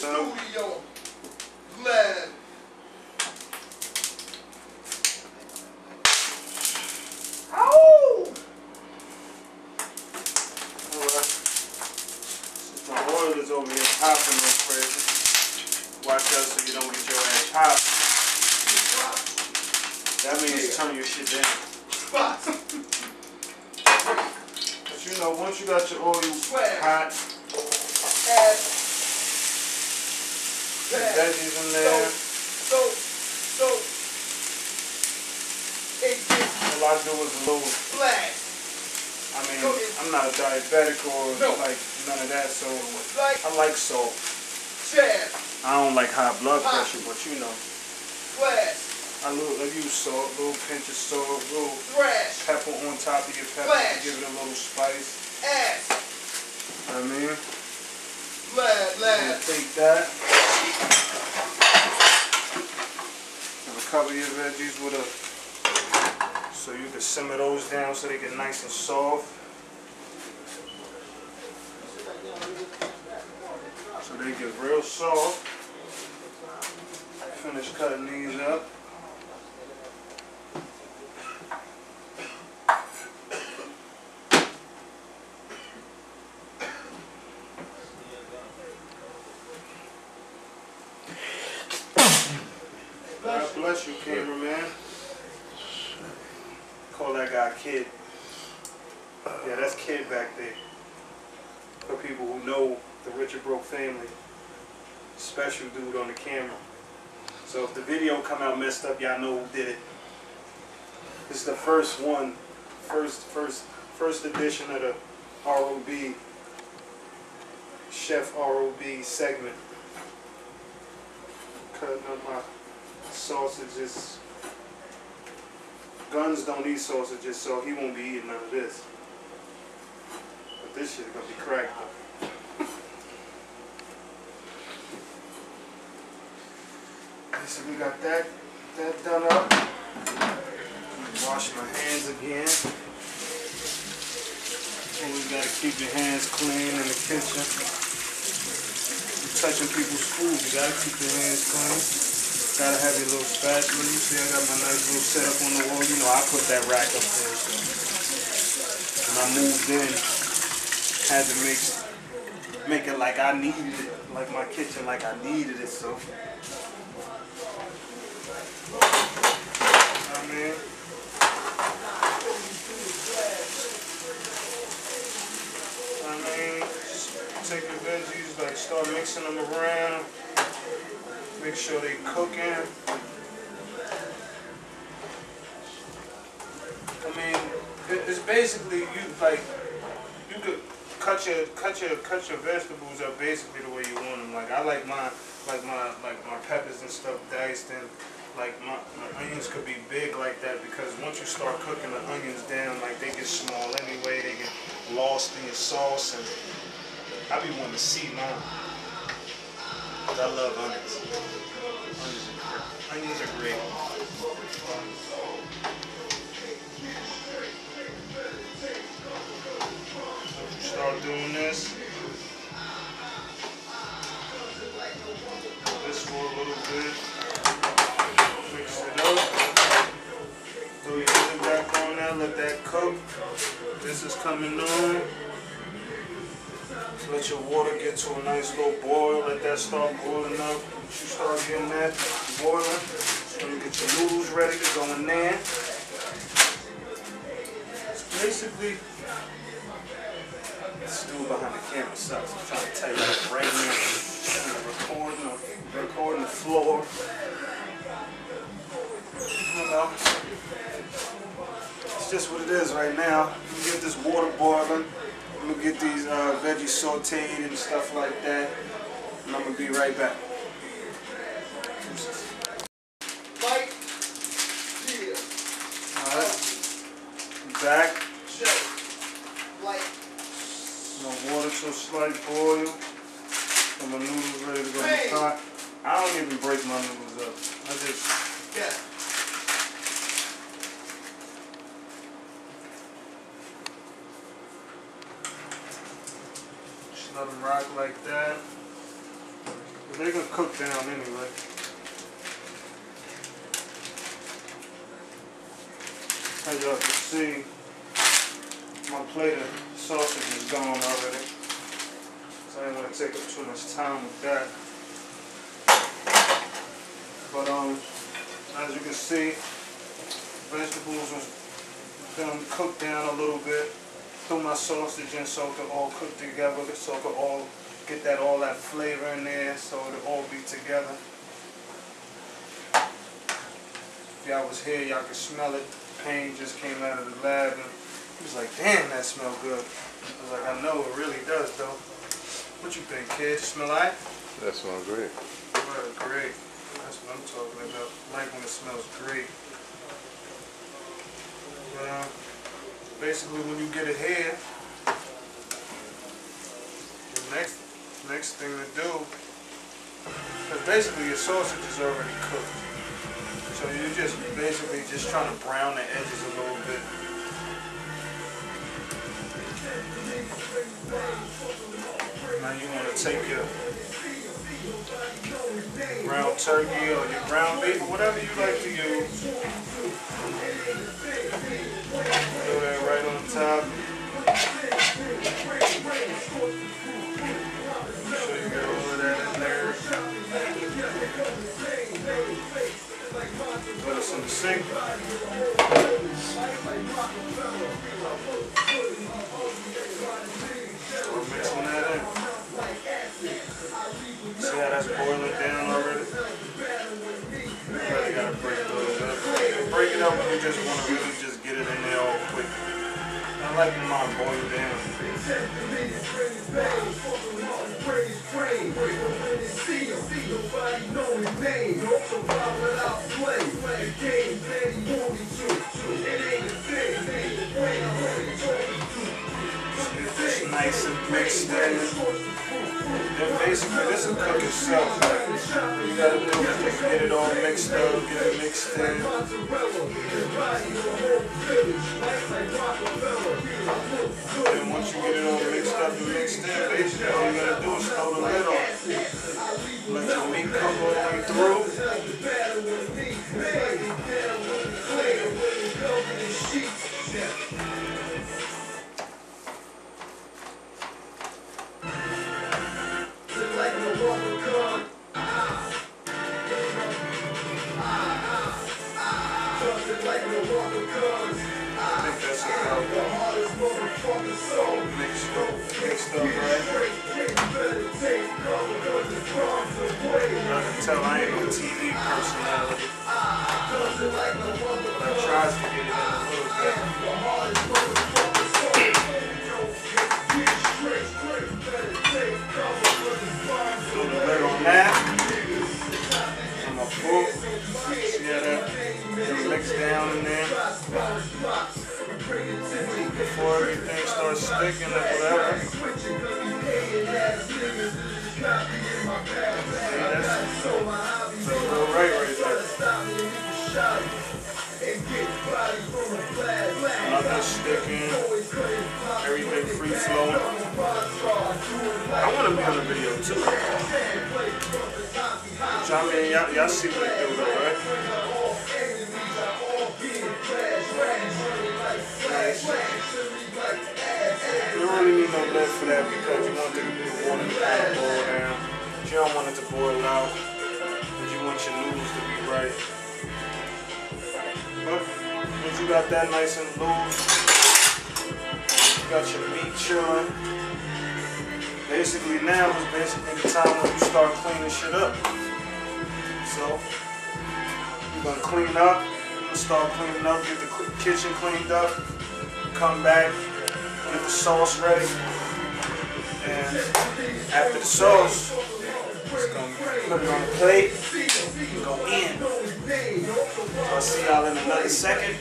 up. Studio. Live. Ow! Alright. Since my oil is over here popping real crazy, watch out so you don't get your ass popped. That means turn your shit down. But you know, once you got your oil hot, the veggies in there. All I do is a little. I mean, I'm not a diabetic or like none of that, so I like salt. I don't like high blood pressure, but you know, I use salt, a little pinch of salt, a little pepper on top of your pepper to give it a little spice. You know what I mean? Take that and cover your veggies with a, so you can simmer those down so they get nice and soft. So they get real soft. Finish cutting these up. God bless you, cameraman. Call that guy Kid. Yeah, that's Kid back there. For people who know the Richard Broke family. Special dude on the camera. So if the video come out messed up, y'all know who did it. This is the first one, first edition of the R.O.B. Chef R.O.B. segment. Cutting up my sausages. Guns don't eat sausages, so he won't be eating none of this. But this shit is gonna be cracked up. So we got that done up. Wash my hands again. Always gotta keep your hands clean in the kitchen. You're touching people's food, you gotta keep your hands clean. Gotta have your little spatula. You see I got my nice little setup on the wall. You know I put that rack up there. So when I moved in, had to make it like I needed it. Like my kitchen like I needed it, so. Take your veggies, like start mixing them around. Make sure they cooking. I mean, it's basically you could cut your vegetables up basically the way you want them. Like I like my peppers and stuff diced, and like my onions could be big like that, because once you start cooking the onions down, like they get small anyway, they get lost in your sauce, and I be wanting to see mine. Cause I love onions. Onions are great. Start doing this. This for a little bit. Mix it up. Throw your lid back on there, let that cook. This is coming on. Let your water get to a nice little boil. Let that start boiling up. Once you start getting that boiling, so you get your noodles ready to go in there. It's basically, this dude behind the camera sucks. I'm trying to tell you right now. I'm recording the floor. You know, it's just what it is right now. You get this water boiling. I'm gonna get these veggies sauteed and stuff like that, and I'm gonna be right back. Alright, I'm back. My water to a slight boil. And my noodles ready to go in the pot. I don't even break my noodles up. I just let them rock like that. But they're gonna cook down anyway. As y'all can see, my plate of sausage is gone already. So I didn't want to take up too much time with that. But as you can see, vegetables was done cooked down a little bit. Threw my sausage in so it could all cook together, so it could all get all that flavor in there, so it'll all be together. If y'all was here, y'all could smell it. Pain just came out of the lab and he was like, damn, that smells good. I was like, I know, it really does though. What you think, kid? Smell alright? That smells great. Right, great. That's what I'm talking about. I like when it smells great. Basically when you get it here, the next thing to do, because basically your sausage is already cooked. So you're just basically just trying to brown the edges a little bit. Now you want to take your ground turkey or your ground beef or whatever you like to use. Throw that right on top. Make sure you get all of that in there. Put us in the sink. We're mixing that in. See how that's boiling down already? You really gotta break those up. Break it up when you just want to really just get it in there all quick. I like mine boiled down. Nice and mixed in. And basically this will cook itself. What you gotta do is just get it all mixed up, get it mixed in. And once you get it all mixed up and mixed in, basically all you gotta do is throw the lid on. Let your meat cook all the way through. Mixed up, right? I can tell I ain't no TV personality. But I tries to get it in a little bit. Throw the lid on that. I'm a full. See how that mixed down in there? Before everything starts sticking or whatever. That's right there. Nothing sticking. Everything free flowing. I want to be on the video too. I mean, y'all see what it do though, right? Nice. You don't really need no lid for that because you want the water to kind of boil down. But you don't want it to boil out because you want your noodles to be right. But once you got that nice and loose, you got your meat chilling. Basically now is basically the time when you start cleaning shit up. So you're gonna clean up. Start cleaning up, get the kitchen cleaned up, come back, get the sauce ready, and after the sauce, just gonna put it on the plate and go in. So I'll see y'all in another second.